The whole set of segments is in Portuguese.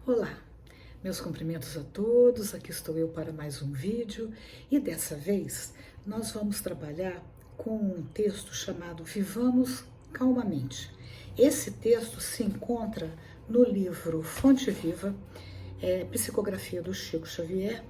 Olá, meus cumprimentos a todos, aqui estou eu para mais um vídeo e dessa vez nós vamos trabalhar com um texto chamado Vivamos Calmamente. Esse texto se encontra no livro Fonte Viva, Psicografia do Chico Xavier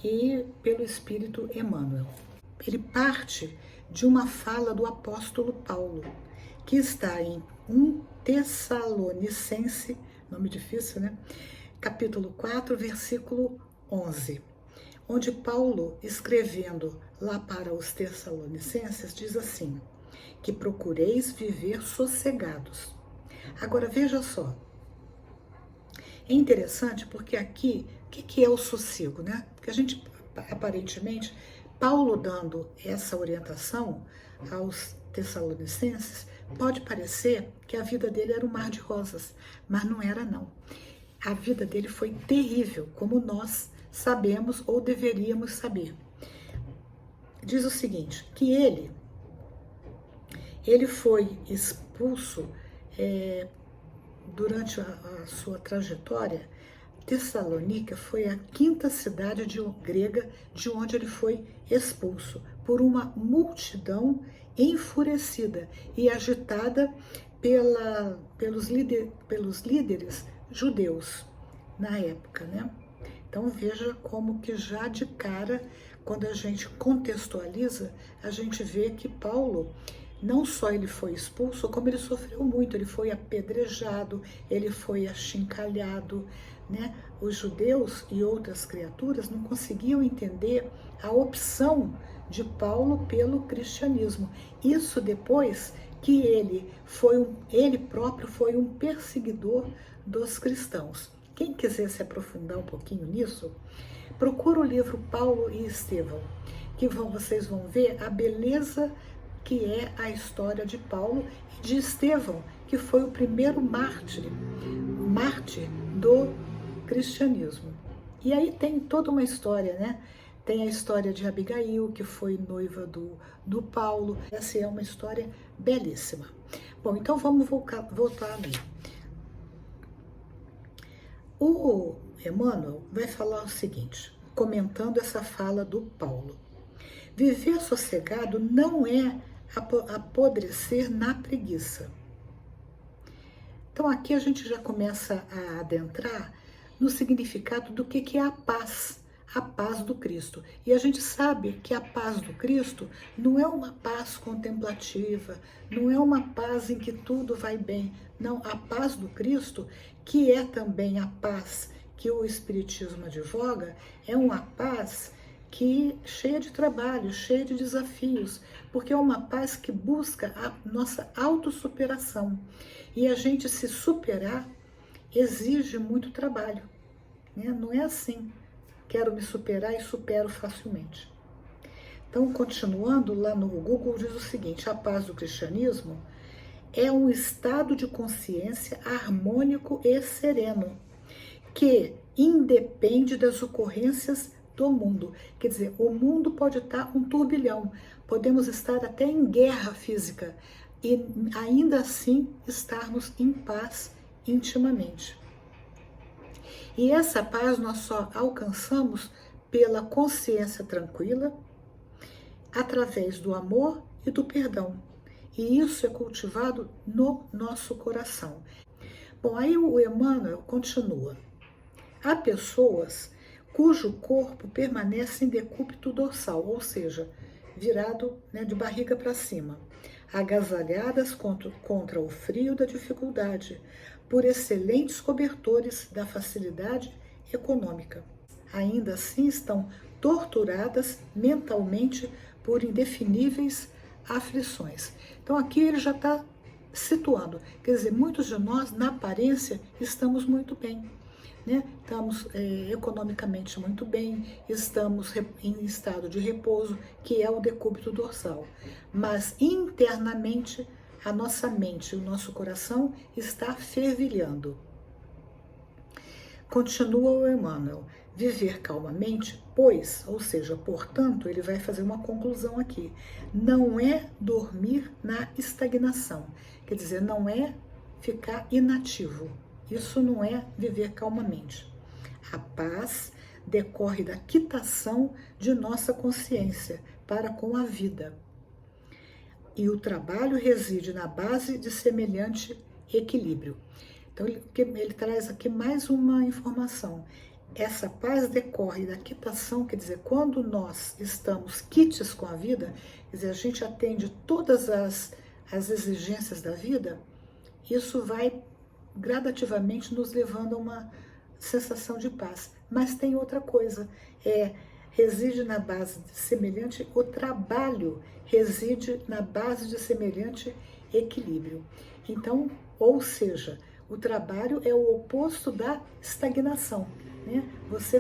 e pelo Espírito Emmanuel. Ele parte de uma fala do apóstolo Paulo, que está em 1 Tessalonicense, nome difícil, né? Capítulo 4, versículo 11, onde Paulo, escrevendo lá para os Tessalonicenses, diz assim, que procureis viver sossegados. Agora, veja só, é interessante porque aqui, o que é o sossego, né? Porque a gente, aparentemente, Paulo dando essa orientação aos Tessalonicenses, pode parecer que a vida dele era um mar de rosas, mas não era não. A vida dele foi terrível, como nós sabemos ou deveríamos saber. Diz o seguinte, que ele foi expulso durante a sua trajetória. Tessalônica foi a quinta cidade grega de onde ele foi expulso por uma multidão enfurecida e agitada pelos líderes judeus na época, né? Então veja como que já de cara, quando a gente contextualiza, a gente vê que Paulo, não só ele foi expulso, como ele sofreu muito, ele foi apedrejado, ele foi achincalhado, né? Os judeus e outras criaturas não conseguiam entender a opção de Paulo pelo cristianismo. Isso depois que ele próprio foi um perseguidor dos cristãos. Quem quiser se aprofundar um pouquinho nisso, procura o livro Paulo e Estevão, que vocês vão ver a beleza que é a história de Paulo e de Estevão, que foi o primeiro mártir do cristianismo. E aí tem toda uma história, né? Tem a história de Abigail, que foi noiva do Paulo. Essa é uma história belíssima. Bom, então vamos voltar ali. O Emmanuel vai falar o seguinte, comentando essa fala do Paulo. Viver sossegado não é apodrecer na preguiça. Então aqui a gente já começa a adentrar no significado do que é a paz do Cristo. E a gente sabe que a paz do Cristo não é uma paz contemplativa, não é uma paz em que tudo vai bem. Não, a paz do Cristo, que é também a paz que o Espiritismo advoga, é uma paz cheia de trabalho, cheia de desafios, porque é uma paz que busca a nossa autossuperação. E a gente se superar exige muito trabalho, né? Não é assim, quero me superar e supero facilmente. Então, continuando, lá no Google diz o seguinte, a paz do cristianismo é um estado de consciência harmônico e sereno, que independe das ocorrências do mundo. Quer dizer, o mundo pode estar um turbilhão, podemos estar até em guerra física e ainda assim estarmos em paz intimamente. E essa paz nós só alcançamos pela consciência tranquila, através do amor e do perdão. E isso é cultivado no nosso coração. Bom, aí o Emmanuel continua. Há pessoas cujo corpo permanece em decúbito dorsal, ou seja, virado, né, de barriga para cima, agasalhadas contra o frio da dificuldade, por excelentes cobertores da facilidade econômica. Ainda assim estão torturadas mentalmente por indefiníveis aflições. Então aqui ele já está situando, quer dizer, muitos de nós na aparência estamos muito bem, né? Estamos economicamente muito bem, estamos em estado de repouso, que é o decúbito dorsal, mas internamente a nossa mente, o nosso coração está fervilhando. Continua o Emmanuel, viver calmamente, pois, ou seja, portanto, ele vai fazer uma conclusão aqui, não é dormir na estagnação, quer dizer, não é ficar inativo. Isso não é viver calmamente. A paz decorre da quitação de nossa consciência para com a vida. E o trabalho reside na base de semelhante equilíbrio. Então, ele traz aqui mais uma informação. Essa paz decorre da quitação, quer dizer, quando nós estamos quites com a vida, quer dizer, a gente atende todas as exigências da vida, isso vai gradativamente nos levando a uma sensação de paz. Mas tem outra coisa, reside na base de semelhante, o trabalho reside na base de semelhante equilíbrio. Então, ou seja, o trabalho é o oposto da estagnação, né? Você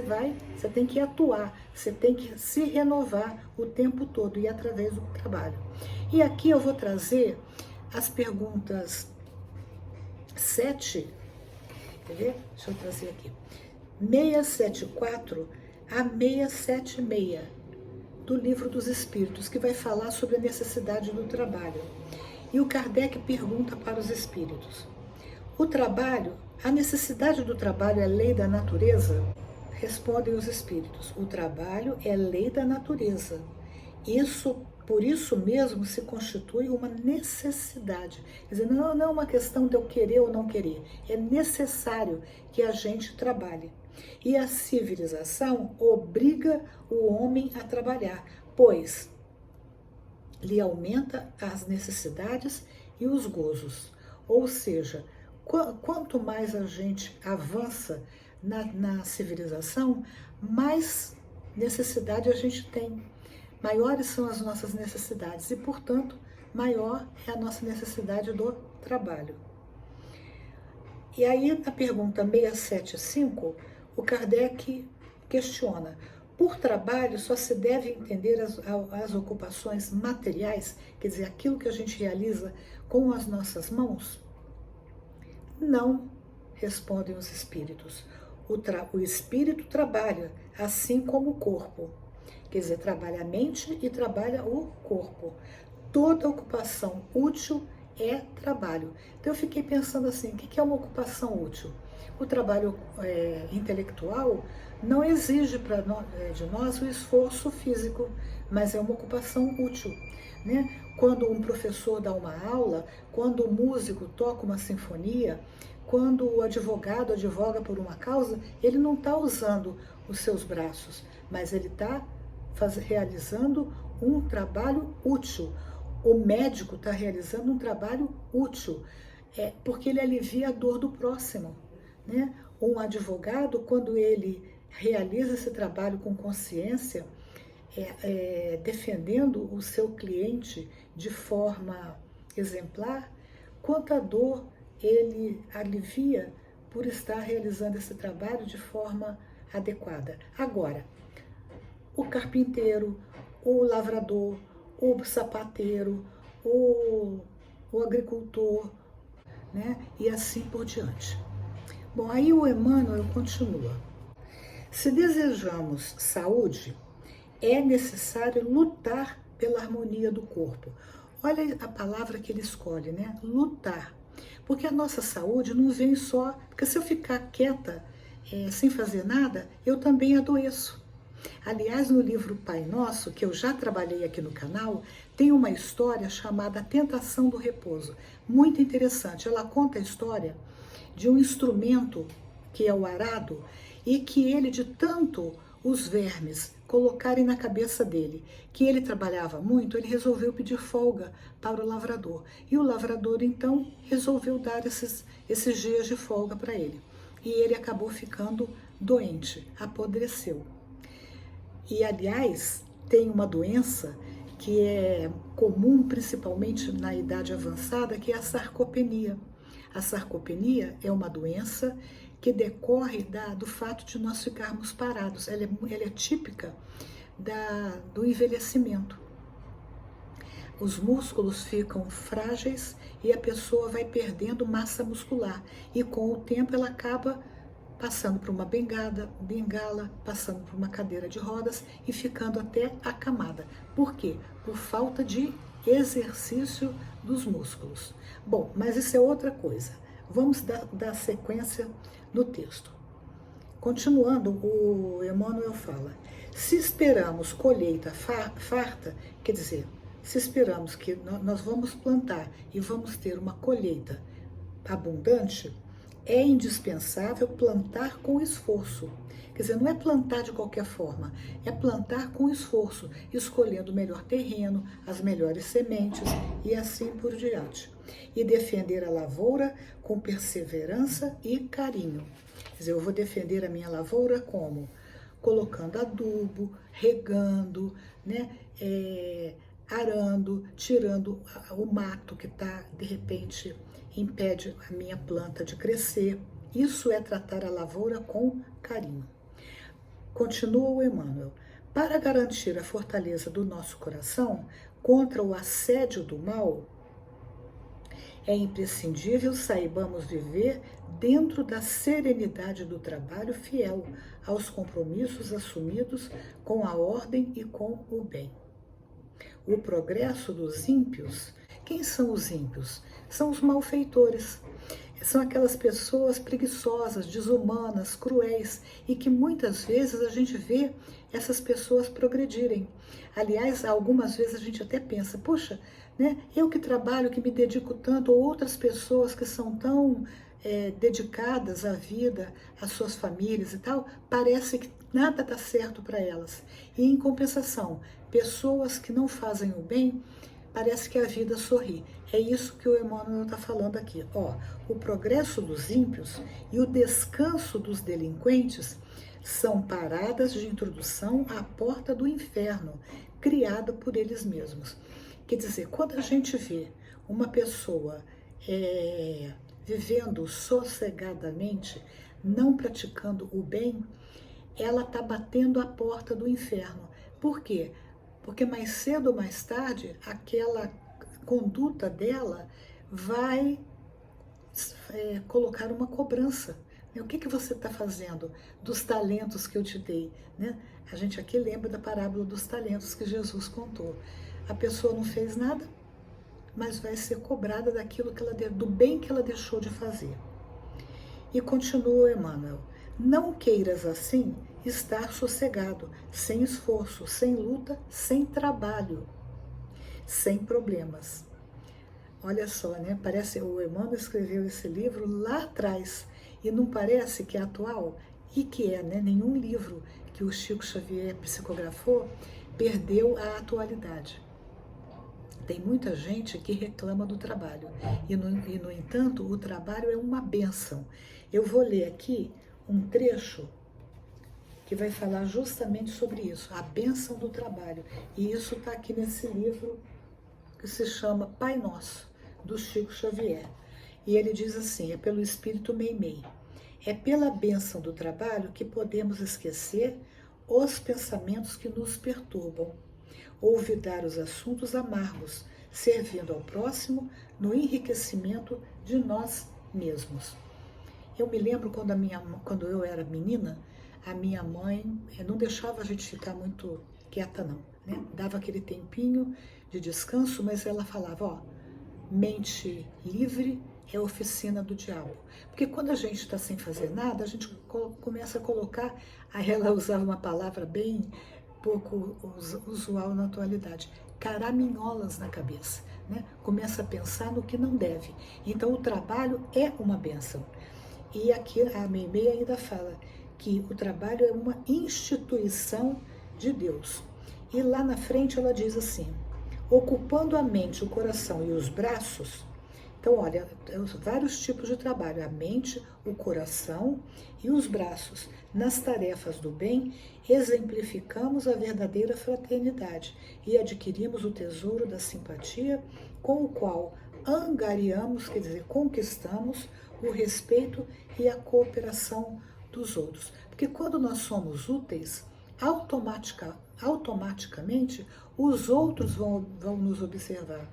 tem que atuar, você tem que se renovar o tempo todo e através do trabalho. E aqui eu vou trazer as perguntas 7, quer ver? Deixa eu trazer aqui. 674 a 676 do Livro dos Espíritos, que vai falar sobre a necessidade do trabalho. E o Kardec pergunta para os espíritos: o trabalho, a necessidade do trabalho é lei da natureza? Respondem os espíritos: o trabalho é lei da natureza. Por isso mesmo se constitui uma necessidade. Quer dizer, não é uma questão de eu querer ou não querer. É necessário que a gente trabalhe. E a civilização obriga o homem a trabalhar, pois lhe aumenta as necessidades e os gozos. Ou seja, quanto mais a gente avança na civilização, mais necessidade a gente tem. Maiores são as nossas necessidades e, portanto, maior é a nossa necessidade do trabalho. E aí, na pergunta 675, o Kardec questiona: por trabalho só se deve entender as ocupações materiais, quer dizer, aquilo que a gente realiza com as nossas mãos? Não, respondem os espíritos. O espírito trabalha, assim como o corpo. Quer dizer, trabalha a mente e trabalha o corpo. Toda ocupação útil é trabalho. Então eu fiquei pensando assim, o que é uma ocupação útil? O trabalho intelectual não exige de nós o esforço físico, mas é uma ocupação útil, né? Quando um professor dá uma aula, quando o músico toca uma sinfonia, quando o advogado advoga por uma causa, ele não está usando os seus braços, mas ele está realizando um trabalho útil. O médico está realizando um trabalho útil, porque ele alivia a dor do próximo, né? Um advogado, quando ele realiza esse trabalho com consciência, defendendo o seu cliente de forma exemplar, quanta dor ele alivia por estar realizando esse trabalho de forma adequada. Agora, o carpinteiro, o lavrador, o sapateiro, o agricultor, né? E assim por diante. Bom, aí o Emmanuel continua: se desejamos saúde, é necessário lutar pela harmonia do corpo. Olha a palavra que ele escolhe, né? Lutar. Porque a nossa saúde não vem só... Porque se eu ficar quieta, sem fazer nada, eu também adoeço. Aliás, no livro Pai Nosso, que eu já trabalhei aqui no canal, tem uma história chamada Tentação do Repouso. Muito interessante. Ela conta a história de um instrumento que é o arado e que ele, de tanto os vermes colocarem na cabeça dele que ele trabalhava muito, ele resolveu pedir folga para o lavrador. E o lavrador, então, resolveu dar esses dias de folga para ele. E ele acabou ficando doente, apodreceu. E, aliás, tem uma doença que é comum principalmente na idade avançada, que é a sarcopenia. A sarcopenia é uma doença que decorre do fato de nós ficarmos parados. Ela é típica do envelhecimento. Os músculos ficam frágeis e a pessoa vai perdendo massa muscular. E com o tempo ela acaba passando por uma bengala, passando por uma cadeira de rodas e ficando até acamada. Por quê? Por falta de exercício dos músculos. Bom, mas isso é outra coisa. Vamos dar sequência no texto. Continuando, o Emmanuel fala: se esperamos colheita farta, quer dizer, se esperamos que nós vamos plantar e vamos ter uma colheita abundante, é indispensável plantar com esforço. Quer dizer, não é plantar de qualquer forma, é plantar com esforço, escolhendo o melhor terreno, as melhores sementes e assim por diante. E defender a lavoura com perseverança e carinho. Quer dizer, eu vou defender a minha lavoura como? Colocando adubo, regando, né? Arando, tirando o mato que está, de repente, impede a minha planta de crescer. Isso é tratar a lavoura com carinho. Continua o Emmanuel. Para garantir a fortaleza do nosso coração contra o assédio do mal, é imprescindível saibamos viver dentro da serenidade do trabalho fiel aos compromissos assumidos com a ordem e com o bem. O progresso dos ímpios, quem são os ímpios? São os malfeitores. São aquelas pessoas preguiçosas, desumanas, cruéis e que muitas vezes a gente vê essas pessoas progredirem. Aliás, algumas vezes a gente até pensa, poxa, né, eu que trabalho, que me dedico tanto, ou outras pessoas que são tão dedicadas à vida, às suas famílias e tal, parece que nada dá certo para elas. E em compensação, pessoas que não fazem o bem, parece que a vida sorri. É isso que o Emmanuel está falando aqui. Ó, o progresso dos ímpios e o descanso dos delinquentes são paradas de introdução à porta do inferno, criada por eles mesmos. Quer dizer, quando a gente vê uma pessoa vivendo sossegadamente, não praticando o bem, ela está batendo a porta do inferno. Por quê? Porque mais cedo ou mais tarde, aquela conduta dela vai colocar uma cobrança. O que você está fazendo dos talentos que eu te dei? Né? A gente aqui lembra da parábola dos talentos que Jesus contou. A pessoa não fez nada, mas vai ser cobrada daquilo que do bem que ela deixou de fazer. E continua Emmanuel: não queiras assim estar sossegado, sem esforço, sem luta, sem trabalho, sem problemas. Olha só, né? Parece o Emmanuel escreveu esse livro lá atrás e não parece que é atual? E que é, né? Nenhum livro que o Chico Xavier psicografou perdeu a atualidade. Tem muita gente que reclama do trabalho e no entanto, o trabalho é uma bênção. Eu vou ler aqui um trecho que vai falar justamente sobre isso, a bênção do trabalho. E isso está aqui nesse livro que se chama Pai Nosso, do Chico Xavier. E ele diz assim, é pelo Espírito Meimei. É pela bênção do trabalho que podemos esquecer os pensamentos que nos perturbam, olvidar os assuntos amargos, servindo ao próximo no enriquecimento de nós mesmos. Eu me lembro quando eu era menina, a minha mãe não deixava a gente ficar muito quieta não, né? Dava aquele tempinho de descanso, mas ela falava, ó, mente livre é oficina do diabo. Porque quando a gente está sem fazer nada, a gente começa a colocar, aí ela usava uma palavra bem pouco usual na atualidade, caraminholas na cabeça, né? Começa a pensar no que não deve. Então o trabalho é uma bênção. E aqui a Meimei ainda fala que o trabalho é uma instituição de Deus. E lá na frente ela diz assim, ocupando a mente, o coração e os braços. Então, olha, vários tipos de trabalho, a mente, o coração e os braços. Nas tarefas do bem, exemplificamos a verdadeira fraternidade e adquirimos o tesouro da simpatia, com o qual angariamos, quer dizer, conquistamos o respeito e a cooperação dos outros. Porque quando nós somos úteis, automaticamente os outros vão nos observar.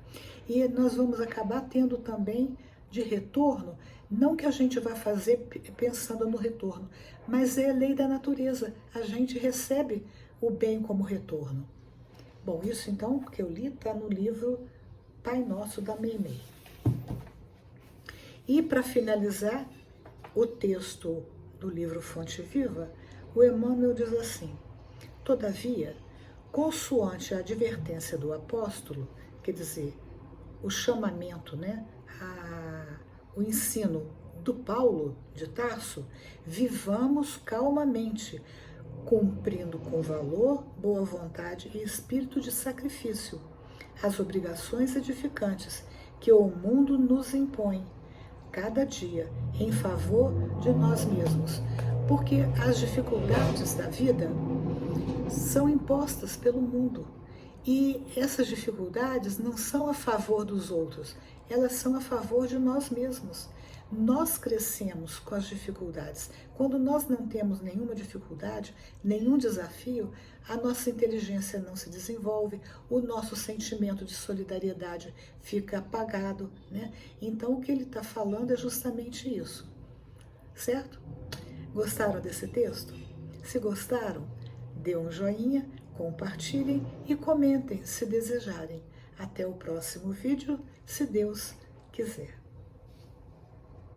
E nós vamos acabar tendo também de retorno, não que a gente vá fazer pensando no retorno, mas é a lei da natureza, a gente recebe o bem como retorno. Bom, isso então, que eu li, está no livro Pai Nosso, da Meimei. E para finalizar o texto do livro Fonte Viva, o Emmanuel diz assim: todavia, consoante a advertência do apóstolo, quer dizer, o chamamento, né, o ensino do Paulo de Tarso, vivamos calmamente, cumprindo com valor, boa vontade e espírito de sacrifício as obrigações edificantes que o mundo nos impõe cada dia em favor de nós mesmos, porque as dificuldades da vida são impostas pelo mundo. E essas dificuldades não são a favor dos outros, elas são a favor de nós mesmos. Nós crescemos com as dificuldades. Quando nós não temos nenhuma dificuldade, nenhum desafio, a nossa inteligência não se desenvolve, o nosso sentimento de solidariedade fica apagado, né? Então, o que ele está falando é justamente isso, certo? Gostaram desse texto? Se gostaram, dê um joinha, compartilhem e comentem se desejarem. Até o próximo vídeo, se Deus quiser.